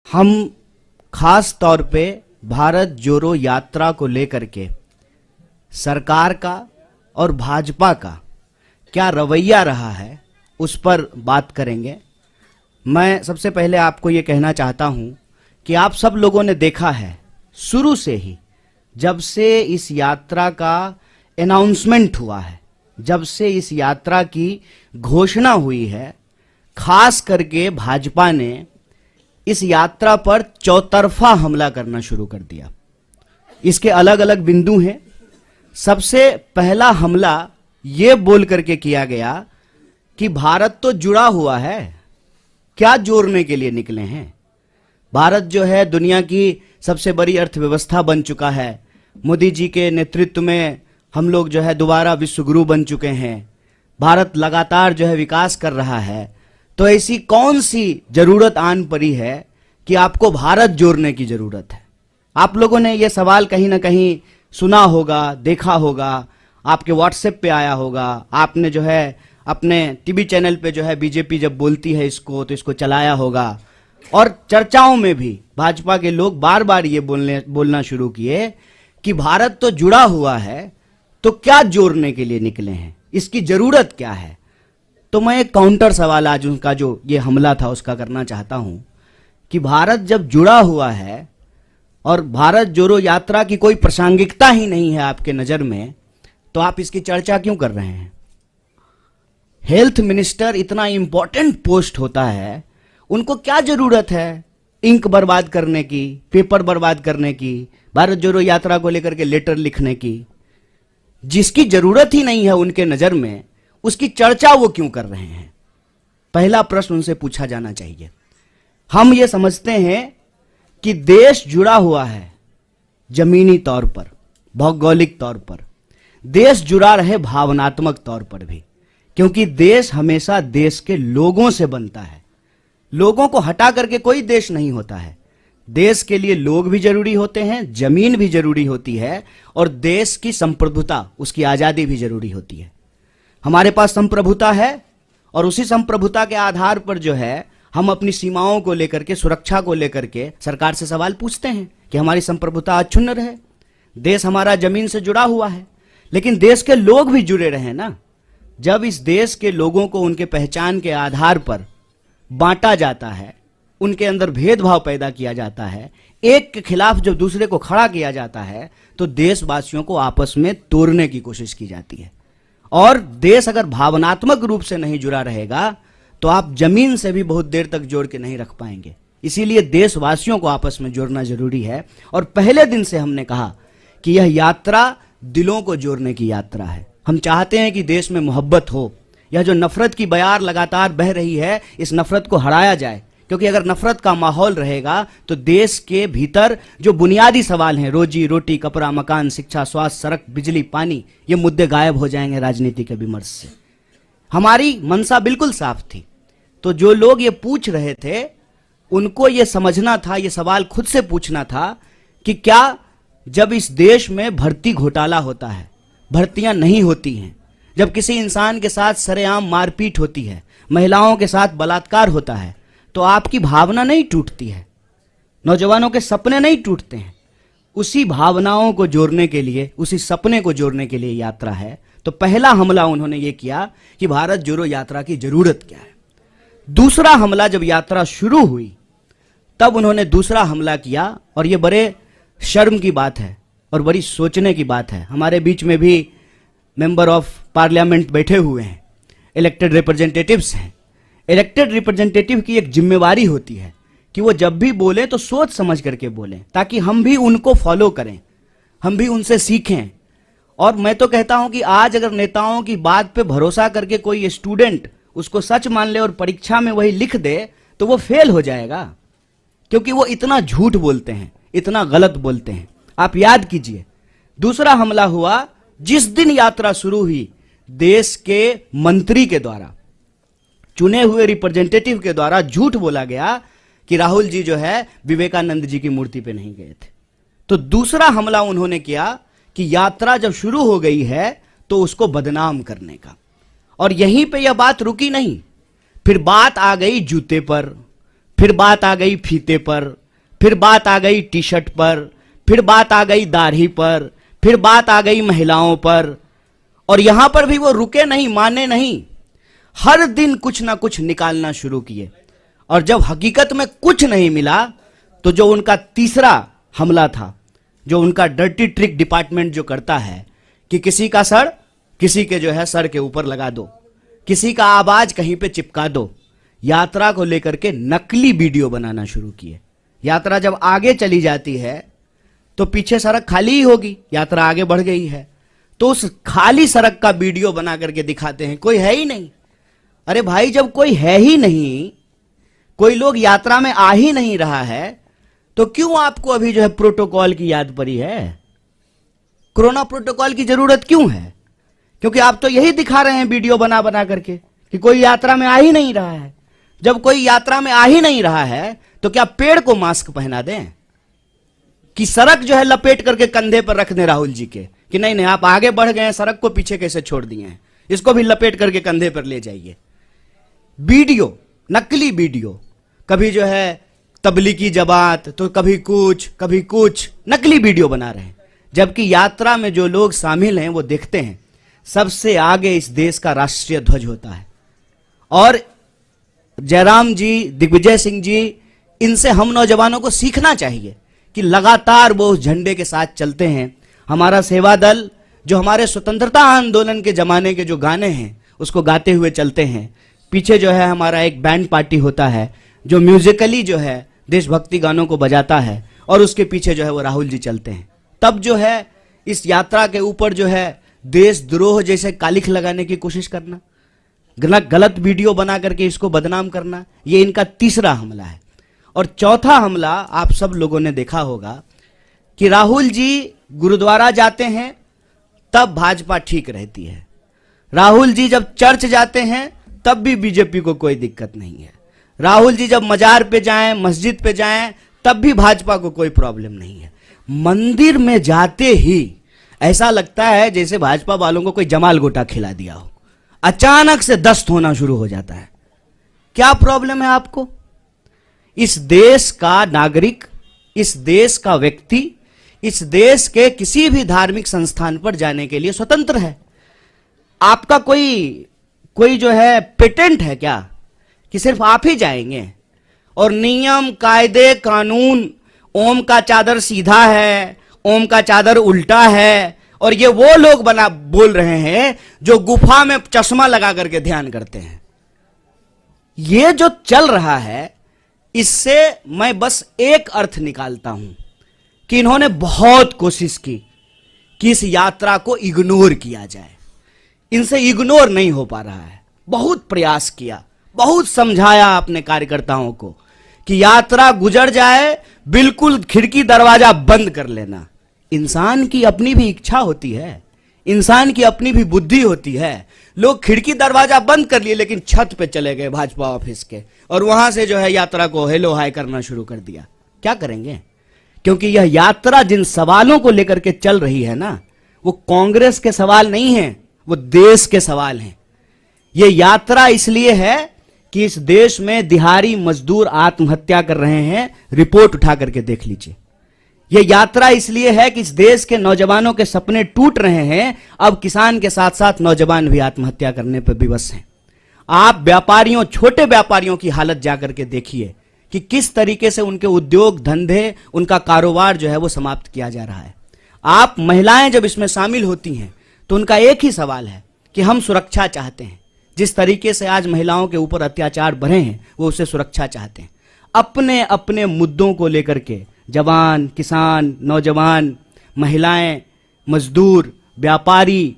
हम खास तौर पे भारत जोड़ो यात्रा को लेकर के सरकार का और भाजपा का क्या रवैया रहा है उस पर बात करेंगे। मैं सबसे पहले आपको ये कहना चाहता हूं कि आप सब लोगों ने देखा है शुरू से ही, जब से इस यात्रा का अनाउंसमेंट हुआ है, जब से इस यात्रा की घोषणा हुई है, खास करके भाजपा ने इस यात्रा पर चौतरफा हमला करना शुरू कर दिया। इसके अलग अलग बिंदु हैं। सबसे पहला हमला ये बोल करके किया गया कि भारत तो जुड़ा हुआ है, क्या जोड़ने के लिए निकले हैं। भारत जो है दुनिया की सबसे बड़ी अर्थव्यवस्था बन चुका है। मोदी जी के नेतृत्व में हम लोग जो है दोबारा विश्व गुरु बन चुके हैं। भारत लगातार जो है विकास कर रहा है। तो ऐसी कौन सी जरूरत आन पड़ी है कि आपको भारत जोड़ने की जरूरत है। आप लोगों ने यह सवाल कहीं ना कहीं सुना होगा, देखा होगा, आपके व्हाट्सएप पे आया होगा। आपने जो है अपने टीवी चैनल पे जो है बीजेपी जब बोलती है इसको तो इसको चलाया होगा। और चर्चाओं में भी भाजपा के लोग बार बार ये बोलना शुरू किए कि भारत तो जुड़ा हुआ है, तो क्या जोड़ने के लिए निकले हैं, इसकी जरूरत क्या है। तो मैं एक काउंटर सवाल आज उनका जो ये हमला था उसका करना चाहता हूं कि भारत जब जुड़ा हुआ है और भारत जोड़ो यात्रा की कोई प्रासंगिकता ही नहीं है आपके नजर में, तो आप इसकी चर्चा क्यों कर रहे हैं। हेल्थ मिनिस्टर इतना इंपॉर्टेंट पोस्ट होता है, उनको क्या जरूरत है इंक बर्बाद करने की, पेपर बर्बाद करने की, भारत जोड़ो यात्रा को लेकर के लेटर लिखने की। जिसकी जरूरत ही नहीं है उनके नजर में, उसकी चर्चा वो क्यों कर रहे हैं। पहला प्रश्न उनसे पूछा जाना चाहिए। हम ये समझते हैं कि देश जुड़ा हुआ है जमीनी तौर पर, भौगोलिक तौर पर, देश जुड़ा रहे भावनात्मक तौर पर भी, क्योंकि देश हमेशा देश के लोगों से बनता है। लोगों को हटा करके कोई देश नहीं होता है। देश के लिए लोग भी जरूरी होते हैं, जमीन भी जरूरी होती है, और देश की संप्रभुता, उसकी आजादी भी जरूरी होती है। हमारे पास संप्रभुता है और उसी संप्रभुता के आधार पर जो है हम अपनी सीमाओं को लेकर के, सुरक्षा को लेकर के सरकार से सवाल पूछते हैं कि हमारी संप्रभुता अक्षुण्ण रहे। देश हमारा जमीन से जुड़ा हुआ है, लेकिन देश के लोग भी जुड़े रहे ना। जब इस देश के लोगों को उनके पहचान के आधार पर बांटा जाता है, उनके अंदर भेदभाव पैदा किया जाता है, एक के खिलाफ जब दूसरे को खड़ा किया जाता है, तो देशवासियों को आपस में तोड़ने की कोशिश की जाती है। और देश अगर भावनात्मक रूप से नहीं जुड़ा रहेगा तो आप जमीन से भी बहुत देर तक जोड़ के नहीं रख पाएंगे। इसीलिए देशवासियों को आपस में जोड़ना जरूरी है। और पहले दिन से हमने कहा कि यह यात्रा दिलों को जोड़ने की यात्रा है। हम चाहते हैं कि देश में मोहब्बत हो। यह जो नफरत की बयार लगातार बह रही है, इस नफरत को हराया जाए, क्योंकि अगर नफरत का माहौल रहेगा तो देश के भीतर जो बुनियादी सवाल हैं, रोजी रोटी, कपड़ा, मकान, शिक्षा, स्वास्थ्य, सड़क, बिजली, पानी, ये मुद्दे गायब हो जाएंगे राजनीति के विमर्श से। हमारी मंशा बिल्कुल साफ थी। तो जो लोग ये पूछ रहे थे उनको ये समझना था, ये सवाल खुद से पूछना था कि क्या जब इस देश में भर्ती घोटाला होता है, भर्तियां नहीं होती हैं, जब किसी इंसान के साथ सरेआम मारपीट होती है, महिलाओं के साथ बलात्कार होता है, तो आपकी भावना नहीं टूटती है, नौजवानों के सपने नहीं टूटते हैं। उसी भावनाओं को जोड़ने के लिए, उसी सपने को जोड़ने के लिए यात्रा है। तो पहला हमला उन्होंने ये किया कि भारत जोड़ो यात्रा की जरूरत क्या है। दूसरा हमला जब यात्रा शुरू हुई तब उन्होंने दूसरा हमला किया, और ये बड़े शर्म की बात है और बड़ी सोचने की बात है। हमारे बीच में भी मेंबर ऑफ पार्लियामेंट बैठे हुए हैं, इलेक्टेड रिप्रेजेंटेटिव्स हैं। इलेक्टेड रिप्रेजेंटेटिव की एक जिम्मेवारी होती है कि वो जब भी बोले तो सोच समझ करके बोलें, ताकि हम भी उनको फॉलो करें, हम भी उनसे सीखें। और मैं तो कहता हूं कि आज अगर नेताओं की बात पे भरोसा करके कोई स्टूडेंट उसको सच मान ले और परीक्षा में वही लिख दे तो वो फेल हो जाएगा, क्योंकि वो इतना झूठ बोलते हैं, इतना गलत बोलते हैं। आप याद कीजिए, दूसरा हमला हुआ जिस दिन यात्रा शुरू हुई, देश के मंत्री के द्वारा, चुने हुए रिप्रेजेंटेटिव के द्वारा झूठ बोला गया कि राहुल जी जो है विवेकानंद जी की मूर्ति पे नहीं गए थे। तो दूसरा हमला उन्होंने किया कि यात्रा जब शुरू हो गई है तो उसको बदनाम करने का। और यहीं पे यह बात रुकी नहीं, फिर बात आ गई जूते पर, फिर बात आ गई फीते पर, फिर बात आ गई टी शर्ट पर, फिर बात आ गई दाढ़ी पर, फिर बात आ गई महिलाओं पर। और यहां पर भी वो रुके नहीं, माने नहीं, हर दिन कुछ ना कुछ निकालना शुरू किए। और जब हकीकत में कुछ नहीं मिला तो जो उनका तीसरा हमला था, जो उनका डर्टी ट्रिक डिपार्टमेंट जो करता है कि किसी का सर किसी के जो है सर के ऊपर लगा दो, किसी का आवाज कहीं पे चिपका दो, यात्रा को लेकर के नकली वीडियो बनाना शुरू किए। यात्रा जब आगे चली जाती है तो पीछे सड़क खाली ही होगी, यात्रा आगे बढ़ गई है तो उस खाली सड़क का वीडियो बना करके दिखाते हैं, कोई है ही नहीं। अरे भाई, जब कोई है ही नहीं, कोई लोग यात्रा में आ ही नहीं रहा है, तो क्यों आपको अभी जो है प्रोटोकॉल की याद पड़ी है? कोरोना प्रोटोकॉल की जरूरत क्यों है? क्योंकि आप तो यही दिखा रहे हैं वीडियो बना बना करके कि कोई यात्रा में आ ही नहीं रहा है। जब कोई यात्रा में आ ही नहीं रहा है तो क्या पेड़ को मास्क पहना दें कि सड़क जो है लपेट करके कंधे पर रख दें राहुल जी के कि नहीं नहीं आप आगे बढ़ गए हैं, सड़क को पीछे कैसे छोड़ दिए हैं, इसको भी लपेट करके कंधे पर ले जाइए। वीडियो, नकली वीडियो, कभी जो है तबलीगी जमात तो कभी कुछ नकली वीडियो बना रहे हैं। जबकि यात्रा में जो लोग शामिल हैं वो देखते हैं सबसे आगे इस देश का राष्ट्रीय ध्वज होता है। और जयराम जी, दिग्विजय सिंह जी, इनसे हम नौजवानों को सीखना चाहिए कि लगातार वो उस झंडे के साथ चलते हैं। हमारा सेवा दल जो हमारे स्वतंत्रता आंदोलन के जमाने के जो गाने हैं उसको गाते हुए चलते हैं। पीछे जो है हमारा एक बैंड पार्टी होता है जो म्यूजिकली जो है देशभक्ति गानों को बजाता है और उसके पीछे जो है वो राहुल जी चलते हैं। तब जो है इस यात्रा के ऊपर जो है देशद्रोह जैसे कालिख लगाने की कोशिश करना, गलत वीडियो बना करके इसको बदनाम करना, ये इनका तीसरा हमला है। और चौथा हमला आप सब लोगों ने देखा होगा कि राहुल जी गुरुद्वारा जाते हैं तब भाजपा ठीक रहती है, राहुल जी जब चर्च जाते हैं तब भी बीजेपी को कोई दिक्कत नहीं है, राहुल जी जब मजार पे जाएं, मस्जिद पे जाएं तब भी भाजपा को कोई प्रॉब्लम नहीं है। मंदिर में जाते ही ऐसा लगता है जैसे भाजपा वालों को कोई जमाल गोटा खिला दिया हो, अचानक से दस्त होना शुरू हो जाता है। क्या प्रॉब्लम है आपको? इस देश का नागरिक, इस देश का व्यक्ति, इस देश के किसी भी धार्मिक संस्थान पर जाने के लिए स्वतंत्र है। आपका कोई जो है पेटेंट है क्या कि सिर्फ आप ही जाएंगे? और नियम, कायदे, कानून, ओम का चादर सीधा है, ओम का चादर उल्टा है, और ये वो लोग बोल रहे हैं जो गुफा में चश्मा लगा करके ध्यान करते हैं। ये जो चल रहा है इससे मैं बस एक अर्थ निकालता हूं कि इन्होंने बहुत कोशिश की कि इस यात्रा को इग्नोर किया जाए। इनसे इग्नोर नहीं हो पा रहा है। बहुत प्रयास किया, बहुत समझाया अपने कार्यकर्ताओं को कि यात्रा गुजर जाए, बिल्कुल खिड़की दरवाजा बंद कर लेना। इंसान की अपनी भी इच्छा होती है, इंसान की अपनी भी बुद्धि होती है। लोग खिड़की दरवाजा बंद कर लिए लेकिन छत पे चले गए भाजपा ऑफिस के और वहां से जो है यात्रा को हेलो हाय करना शुरू कर दिया। क्या करेंगे? क्योंकि यह यात्रा जिन सवालों को लेकर के चल रही है ना, वो कांग्रेस के सवाल नहीं है, वो देश के सवाल हैं। ये यात्रा इसलिए है कि इस देश में दिहाड़ी मजदूर आत्महत्या कर रहे हैं, रिपोर्ट उठा करके देख लीजिए। यह यात्रा इसलिए है कि इस देश के नौजवानों के सपने टूट रहे हैं। अब किसान के साथ साथ नौजवान भी आत्महत्या करने पर विवश हैं। आप व्यापारियों, छोटे व्यापारियों की हालत जाकर के देखिए कि किस तरीके से उनके उद्योग धंधे, उनका कारोबार जो है वो समाप्त किया जा रहा है। आप महिलाएं जब इसमें शामिल होती हैं तो उनका एक ही सवाल है कि हम सुरक्षा चाहते हैं। जिस तरीके से आज महिलाओं के ऊपर अत्याचार बढ़े हैं वो उसे सुरक्षा चाहते हैं। अपने अपने मुद्दों को लेकर के जवान, किसान, नौजवान, महिलाएं, मजदूर, व्यापारी,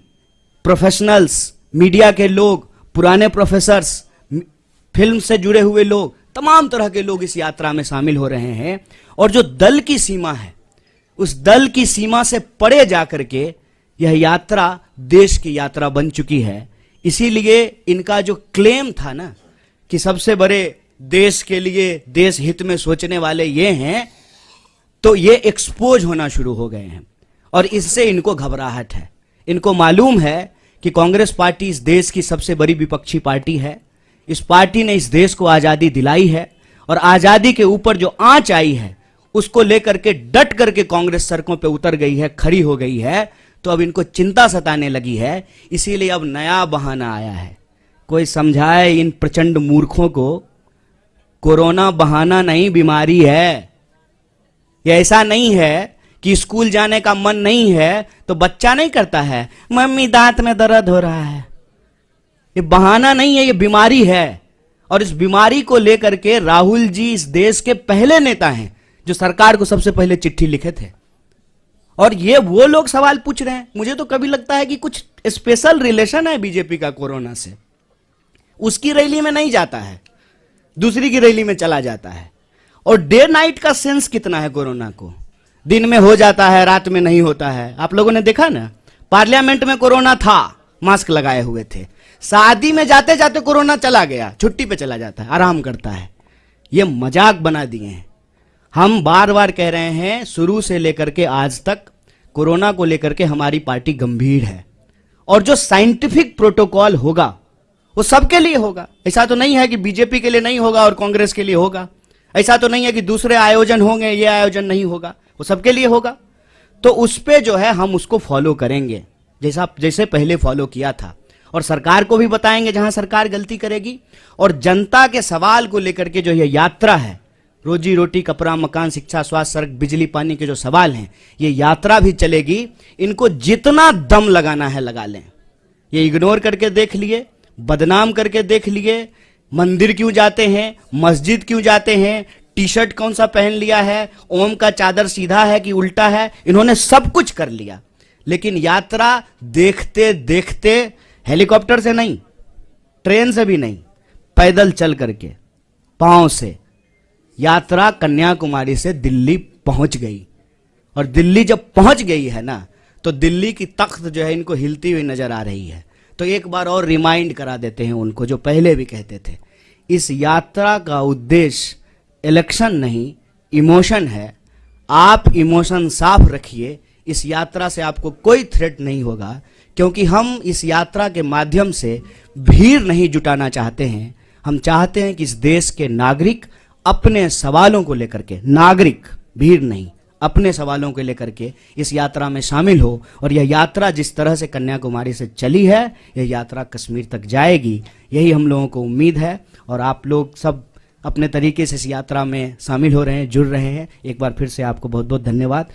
प्रोफेशनल्स, मीडिया के लोग, पुराने प्रोफेसर्स, फिल्म से जुड़े हुए लोग, तमाम तरह के लोग इस यात्रा में शामिल हो रहे हैं। और जो दल की सीमा है, उस दल की सीमा से परे जाकर के यह यात्रा देश की यात्रा बन चुकी है। इसीलिए इनका जो क्लेम था ना कि सबसे बड़े देश के लिए, देश हित में सोचने वाले ये हैं, तो ये एक्सपोज होना शुरू हो गए हैं और इससे इनको घबराहट है। इनको मालूम है कि कांग्रेस पार्टी इस देश की सबसे बड़ी विपक्षी पार्टी है। इस पार्टी ने इस देश को आजादी दिलाई है और आजादी के ऊपर जो आंच आई है उसको लेकर के डट करके कांग्रेस सड़कों पे उतर गई है, खड़ी हो गई है। तो अब इनको चिंता सताने लगी है, इसीलिए अब नया बहाना आया है। कोई समझाए इन प्रचंड मूर्खों को, कोरोना बहाना नहीं, बीमारी है। ये ऐसा नहीं है कि स्कूल जाने का मन नहीं है तो बच्चा नहीं करता है, मम्मी दांत में दर्द हो रहा है। ये बहाना नहीं है, ये बीमारी है। और इस बीमारी को लेकर के राहुल जी इस देश के पहले नेता हैं जो सरकार को सबसे पहले चिट्ठी लिखे थे। और ये वो लोग सवाल पूछ रहे हैं। मुझे तो कभी लगता है कि कुछ स्पेशल रिलेशन है बीजेपी का कोरोना से। उसकी रैली में नहीं जाता है, दूसरी की रैली में चला जाता है। और डे नाइट का सेंस कितना है कोरोना को, दिन में हो जाता है, रात में नहीं होता है। आप लोगों ने देखा ना, पार्लियामेंट में कोरोना था, मास्क लगाए हुए थे। शादी में जाते जाते कोरोना चला गया, छुट्टी पे चला जाता है, आराम करता है। ये मजाक बना दिए हैं। हम बार बार कह रहे हैं, शुरू से लेकर के आज तक कोरोना को लेकर के हमारी पार्टी गंभीर है। और जो साइंटिफिक प्रोटोकॉल होगा वो सबके लिए होगा। ऐसा तो नहीं है कि बीजेपी के लिए नहीं होगा और कांग्रेस के लिए होगा। ऐसा तो नहीं है कि दूसरे आयोजन होंगे, ये आयोजन नहीं होगा, वो सबके लिए होगा। तो उस पे जो है हम उसको फॉलो करेंगे, जैसे पहले फॉलो किया था। और सरकार को भी बताएंगे जहां सरकार गलती करेगी। और जनता के सवाल को लेकर के जो ये यात्रा है, रोजी रोटी, कपड़ा, मकान, शिक्षा, स्वास्थ्य, सड़क, बिजली, पानी के जो सवाल हैं, ये यात्रा भी चलेगी। इनको जितना दम लगाना है लगा लें। ये इग्नोर करके देख लिए, बदनाम करके देख लिए, मंदिर क्यों जाते हैं, मस्जिद क्यों जाते हैं, टी शर्ट कौन सा पहन लिया है, ओम का चादर सीधा है कि उल्टा है, इन्होंने सब कुछ कर लिया। लेकिन यात्रा देखते देखते हेलीकॉप्टर से नहीं, ट्रेन से भी नहीं, पैदल चल करके, पांव से यात्रा कन्याकुमारी से दिल्ली पहुंच गई। और दिल्ली जब पहुंच गई है ना, तो दिल्ली की तख्त जो है इनको हिलती हुई नजर आ रही है। तो एक बार और रिमाइंड करा देते हैं उनको, जो पहले भी कहते थे, इस यात्रा का उद्देश्य इलेक्शन नहीं, इमोशन है। आप इमोशन साफ रखिए। इस यात्रा से आपको कोई थ्रेट नहीं होगा, क्योंकि हम इस यात्रा के माध्यम से भीड़ नहीं जुटाना चाहते हैं। हम चाहते हैं कि इस देश के नागरिक अपने सवालों को लेकर के, नागरिक, भीड़ नहीं, अपने सवालों को लेकर के इस यात्रा में शामिल हो। और यह यात्रा जिस तरह से कन्याकुमारी से चली है, यह यात्रा कश्मीर तक जाएगी, यही हम लोगों को उम्मीद है। और आप लोग सब अपने तरीके से इस यात्रा में शामिल हो रहे हैं, जुड़ रहे हैं। एक बार फिर से आपको बहुत बहुत धन्यवाद।